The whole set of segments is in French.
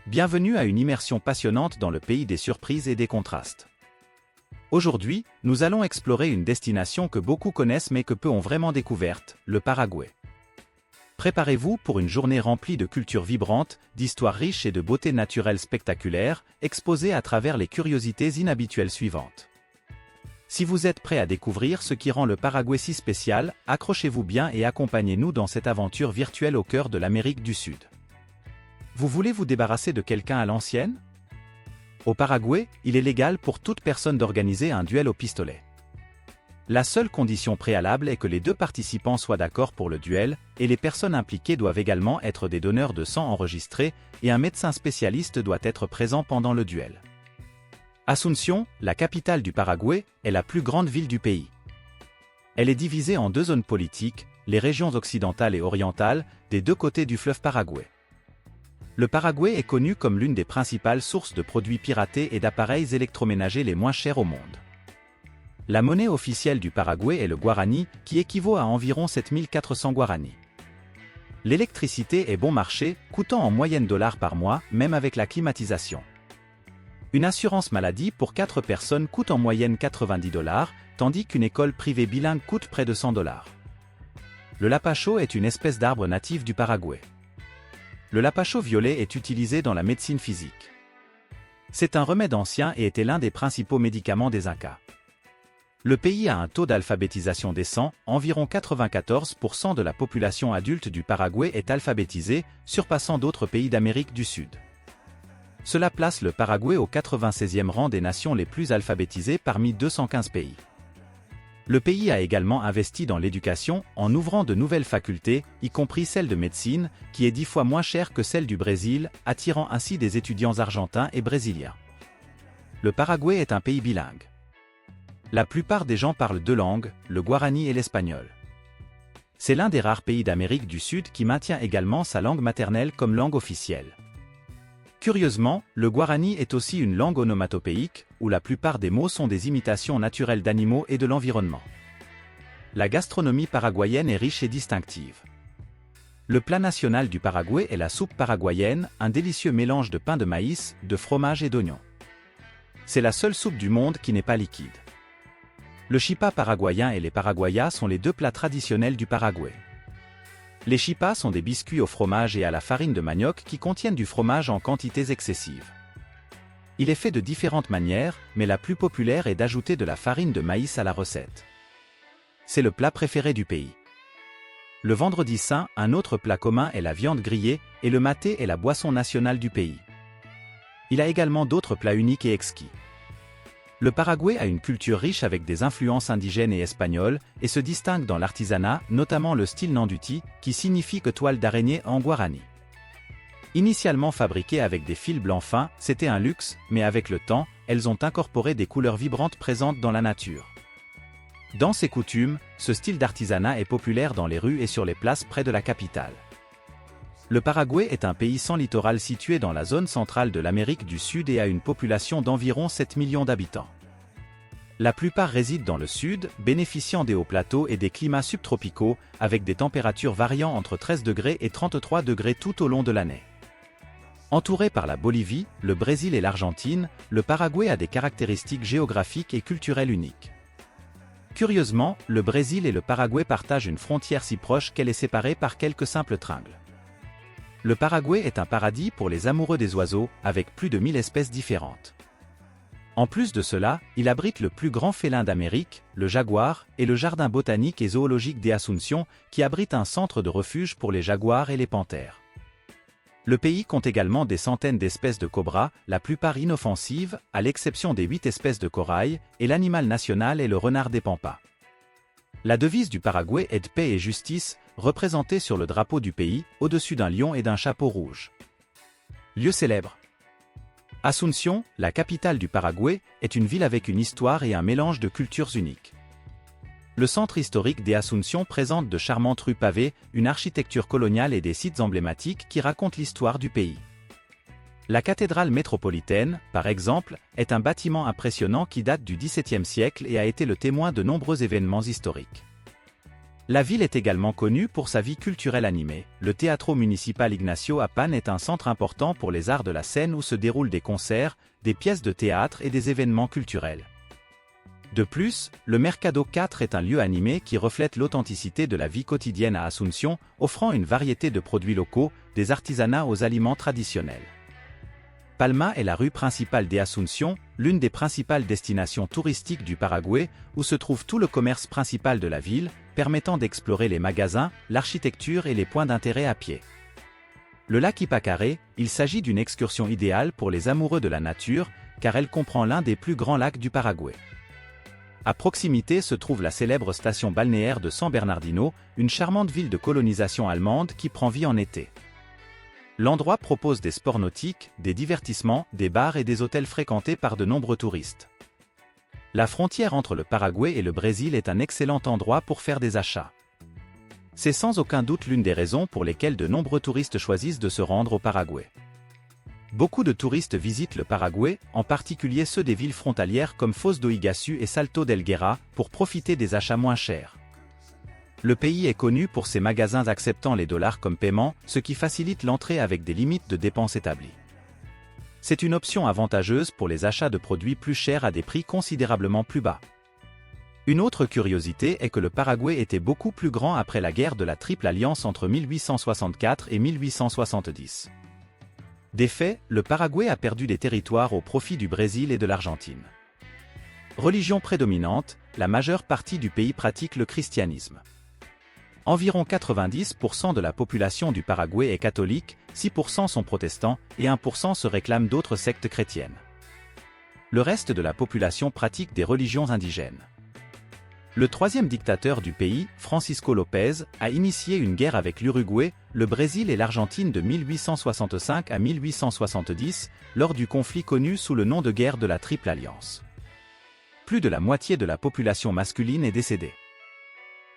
Bienvenue à une immersion passionnante dans le pays des surprises et des contrastes. Aujourd'hui, nous allons explorer une destination que beaucoup connaissent mais que peu ont vraiment découverte, le Paraguay. Préparez-vous pour une journée remplie de cultures vibrantes, d'histoires riches et de beautés naturelles spectaculaires, exposées à travers les curiosités inhabituelles suivantes. Si vous êtes prêt à découvrir ce qui rend le Paraguay si spécial, accrochez-vous bien et accompagnez-nous dans cette aventure virtuelle au cœur de l'Amérique du Sud. Vous voulez vous débarrasser de quelqu'un à l'ancienne? Au Paraguay, il est légal pour toute personne d'organiser un duel au pistolet. La seule condition préalable est que les deux participants soient d'accord pour le duel, et les personnes impliquées doivent également être des donneurs de sang enregistrés, et un médecin spécialiste doit être présent pendant le duel. Asunción, la capitale du Paraguay, est la plus grande ville du pays. Elle est divisée en deux zones politiques, les régions occidentales et orientales, des deux côtés du fleuve Paraguay. Le Paraguay est connu comme l'une des principales sources de produits piratés et d'appareils électroménagers les moins chers au monde. La monnaie officielle du Paraguay est le guarani, qui équivaut à environ 7400 guaranis. L'électricité est bon marché, coûtant en moyenne $ par mois, même avec la climatisation. Une assurance maladie pour 4 personnes coûte en moyenne $90, tandis qu'une école privée bilingue coûte près de $100. Le lapacho est une espèce d'arbre natif du Paraguay. Le lapacho violet est utilisé dans la médecine physique. C'est un remède ancien et était l'un des principaux médicaments des Incas. Le pays a un taux d'alphabétisation décent, environ 94% de la population adulte du Paraguay est alphabétisée, surpassant d'autres pays d'Amérique du Sud. Cela place le Paraguay au 96e rang des nations les plus alphabétisées parmi 215 pays. Le pays a également investi dans l'éducation en ouvrant de nouvelles facultés, y compris celle de médecine, qui est 10 fois moins chère que celle du Brésil, attirant ainsi des étudiants argentins et brésiliens. Le Paraguay est un pays bilingue. La plupart des gens parlent deux langues, le guarani et l'espagnol. C'est l'un des rares pays d'Amérique du Sud qui maintient également sa langue maternelle comme langue officielle. Curieusement, le guarani est aussi une langue onomatopéique, où la plupart des mots sont des imitations naturelles d'animaux et de l'environnement. La gastronomie paraguayenne est riche et distinctive. Le plat national du Paraguay est la soupe paraguayenne, un délicieux mélange de pain de maïs, de fromage et d'oignons. C'est la seule soupe du monde qui n'est pas liquide. Le chipa paraguayen et les paraguayas sont les deux plats traditionnels du Paraguay. Les chipas sont des biscuits au fromage et à la farine de manioc qui contiennent du fromage en quantités excessives. Il est fait de différentes manières, mais la plus populaire est d'ajouter de la farine de maïs à la recette. C'est le plat préféré du pays. Le vendredi saint, un autre plat commun est la viande grillée, et le maté est la boisson nationale du pays. Il a également d'autres plats uniques et exquis. Le Paraguay a une culture riche avec des influences indigènes et espagnoles, et se distingue dans l'artisanat, notamment le style nanduti, qui signifie que toile d'araignée en guarani. Initialement fabriquées avec des fils blancs fins, c'était un luxe, mais avec le temps, elles ont incorporé des couleurs vibrantes présentes dans la nature. Dans ses coutumes, ce style d'artisanat est populaire dans les rues et sur les places près de la capitale. Le Paraguay est un pays sans littoral situé dans la zone centrale de l'Amérique du Sud et a une population d'environ 7 millions d'habitants. La plupart résident dans le sud, bénéficiant des hauts plateaux et des climats subtropicaux, avec des températures variant entre 13 degrés et 33 degrés tout au long de l'année. Entouré par la Bolivie, le Brésil et l'Argentine, le Paraguay a des caractéristiques géographiques et culturelles uniques. Curieusement, le Brésil et le Paraguay partagent une frontière si proche qu'elle est séparée par quelques simples tringles. Le Paraguay est un paradis pour les amoureux des oiseaux, avec plus de 1000 espèces différentes. En plus de cela, il abrite le plus grand félin d'Amérique, le jaguar, et le jardin botanique et zoologique des Asunción, qui abrite un centre de refuge pour les jaguars et les panthères. Le pays compte également des centaines d'espèces de cobras, la plupart inoffensives, à l'exception des 8 espèces de corail, et l'animal national est le renard des pampas. La devise du Paraguay est « Paix et justice », représentée sur le drapeau du pays, au-dessus d'un lion et d'un chapeau rouge. Lieu célèbre. Asunción, la capitale du Paraguay, est une ville avec une histoire et un mélange de cultures uniques. Le centre historique des Asunción présente de charmantes rues pavées, une architecture coloniale et des sites emblématiques qui racontent l'histoire du pays. La cathédrale métropolitaine, par exemple, est un bâtiment impressionnant qui date du XVIIe siècle et a été le témoin de nombreux événements historiques. La ville est également connue pour sa vie culturelle animée. Le Teatro Municipal Ignacio Apan est un centre important pour les arts de la scène où se déroulent des concerts, des pièces de théâtre et des événements culturels. De plus, le Mercado 4 est un lieu animé qui reflète l'authenticité de la vie quotidienne à Asunción, offrant une variété de produits locaux, des artisanats aux aliments traditionnels. Palma est la rue principale d'Asunción, l'une des principales destinations touristiques du Paraguay, où se trouve tout le commerce principal de la ville, permettant d'explorer les magasins, l'architecture et les points d'intérêt à pied. Le lac Ipacaré, il s'agit d'une excursion idéale pour les amoureux de la nature, car elle comprend l'un des plus grands lacs du Paraguay. À proximité se trouve la célèbre station balnéaire de San Bernardino, une charmante ville de colonisation allemande qui prend vie en été. L'endroit propose des sports nautiques, des divertissements, des bars et des hôtels fréquentés par de nombreux touristes. La frontière entre le Paraguay et le Brésil est un excellent endroit pour faire des achats. C'est sans aucun doute l'une des raisons pour lesquelles de nombreux touristes choisissent de se rendre au Paraguay. Beaucoup de touristes visitent le Paraguay, en particulier ceux des villes frontalières comme Foz do Iguaçu et Salto del Guera, pour profiter des achats moins chers. Le pays est connu pour ses magasins acceptant les dollars comme paiement, ce qui facilite l'entrée avec des limites de dépenses établies. C'est une option avantageuse pour les achats de produits plus chers à des prix considérablement plus bas. Une autre curiosité est que le Paraguay était beaucoup plus grand après la guerre de la Triple Alliance entre 1864 et 1870. Des faits, le Paraguay a perdu des territoires au profit du Brésil et de l'Argentine. Religion prédominante, la majeure partie du pays pratique le christianisme. Environ 90% de la population du Paraguay est catholique, 6% sont protestants et 1% se réclament d'autres sectes chrétiennes. Le reste de la population pratique des religions indigènes. Le troisième dictateur du pays, Francisco López, a initié une guerre avec l'Uruguay, le Brésil et l'Argentine de 1865 à 1870, lors du conflit connu sous le nom de guerre de la Triple Alliance. Plus de la moitié de la population masculine est décédée.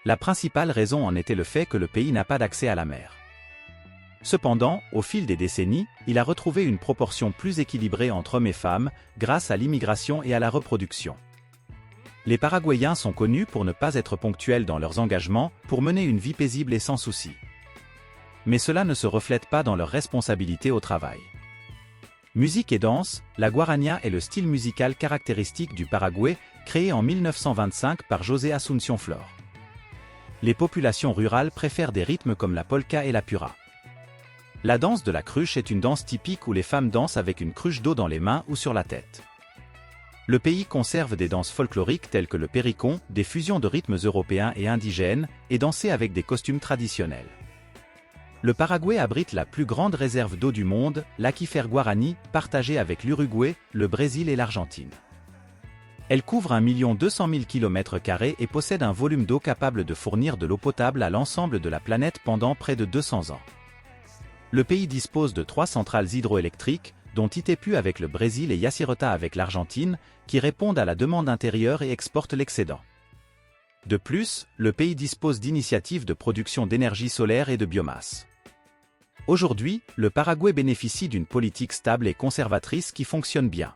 La principale raison en était le fait que le pays n'a pas d'accès à la mer. Cependant, au fil des décennies, il a retrouvé une proportion plus équilibrée entre hommes et femmes, grâce à l'immigration et à la reproduction. Les Paraguayens sont connus pour ne pas être ponctuels dans leurs engagements, pour mener une vie paisible et sans souci. Mais cela ne se reflète pas dans leurs responsabilités au travail. Musique et danse, la guarania est le style musical caractéristique du Paraguay, créé en 1925 par José Asunción Flor. Les populations rurales préfèrent des rythmes comme la polka et la pura. La danse de la cruche est une danse typique où les femmes dansent avec une cruche d'eau dans les mains ou sur la tête. Le pays conserve des danses folkloriques telles que le péricon, des fusions de rythmes européens et indigènes, et dansées avec des costumes traditionnels. Le Paraguay abrite la plus grande réserve d'eau du monde, l'aquifère Guarani, partagée avec l'Uruguay, le Brésil et l'Argentine. Elle couvre 1 200 000 km² et possède un volume d'eau capable de fournir de l'eau potable à l'ensemble de la planète pendant près de 200 ans. Le pays dispose de 3 centrales hydroélectriques, dont Itaipu avec le Brésil et Yacyretá avec l'Argentine, qui répondent à la demande intérieure et exportent l'excédent. De plus, le pays dispose d'initiatives de production d'énergie solaire et de biomasse. Aujourd'hui, le Paraguay bénéficie d'une politique stable et conservatrice qui fonctionne bien.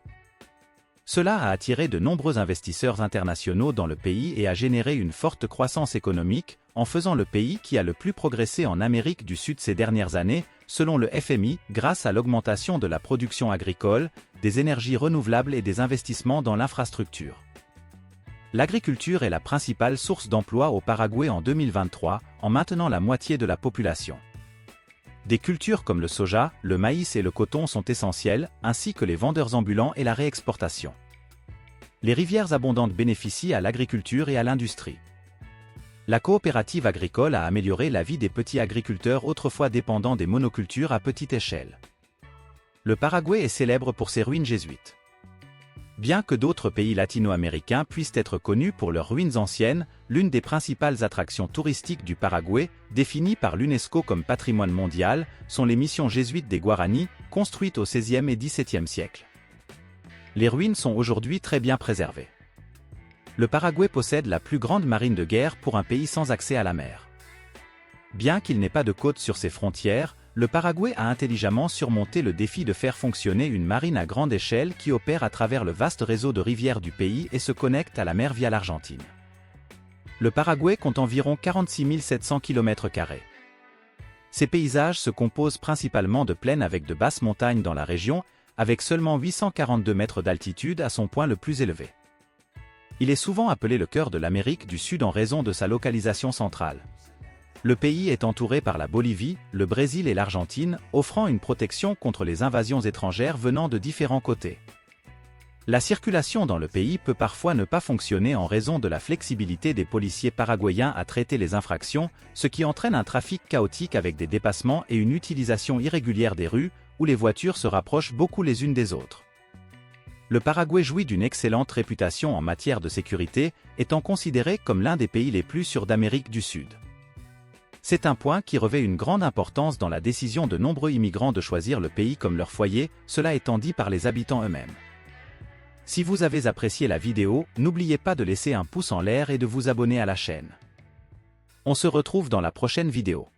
Cela a attiré de nombreux investisseurs internationaux dans le pays et a généré une forte croissance économique, en faisant le pays qui a le plus progressé en Amérique du Sud ces dernières années, selon le FMI, grâce à l'augmentation de la production agricole, des énergies renouvelables et des investissements dans l'infrastructure. L'agriculture est la principale source d'emploi au Paraguay en 2023, en maintenant la moitié de la population. Des cultures comme le soja, le maïs et le coton sont essentielles, ainsi que les vendeurs ambulants et la réexportation. Les rivières abondantes bénéficient à l'agriculture et à l'industrie. La coopérative agricole a amélioré la vie des petits agriculteurs autrefois dépendants des monocultures à petite échelle. Le Paraguay est célèbre pour ses ruines jésuites. Bien que d'autres pays latino-américains puissent être connus pour leurs ruines anciennes, l'une des principales attractions touristiques du Paraguay, définie par l'UNESCO comme patrimoine mondial, sont les missions jésuites des Guarani, construites au XVIe et XVIIe siècle. Les ruines sont aujourd'hui très bien préservées. Le Paraguay possède la plus grande marine de guerre pour un pays sans accès à la mer. Bien qu'il n'ait pas de côte sur ses frontières, le Paraguay a intelligemment surmonté le défi de faire fonctionner une marine à grande échelle qui opère à travers le vaste réseau de rivières du pays et se connecte à la mer via l'Argentine. Le Paraguay compte environ 46 700 km². Ces paysages se composent principalement de plaines avec de basses montagnes dans la région, avec seulement 842 mètres d'altitude à son point le plus élevé. Il est souvent appelé le cœur de l'Amérique du Sud en raison de sa localisation centrale. Le pays est entouré par la Bolivie, le Brésil et l'Argentine, offrant une protection contre les invasions étrangères venant de différents côtés. La circulation dans le pays peut parfois ne pas fonctionner en raison de la flexibilité des policiers paraguayens à traiter les infractions, ce qui entraîne un trafic chaotique avec des dépassements et une utilisation irrégulière des rues, où les voitures se rapprochent beaucoup les unes des autres. Le Paraguay jouit d'une excellente réputation en matière de sécurité, étant considéré comme l'un des pays les plus sûrs d'Amérique du Sud. C'est un point qui revêt une grande importance dans la décision de nombreux immigrants de choisir le pays comme leur foyer, cela étant dit par les habitants eux-mêmes. Si vous avez apprécié la vidéo, n'oubliez pas de laisser un pouce en l'air et de vous abonner à la chaîne. On se retrouve dans la prochaine vidéo.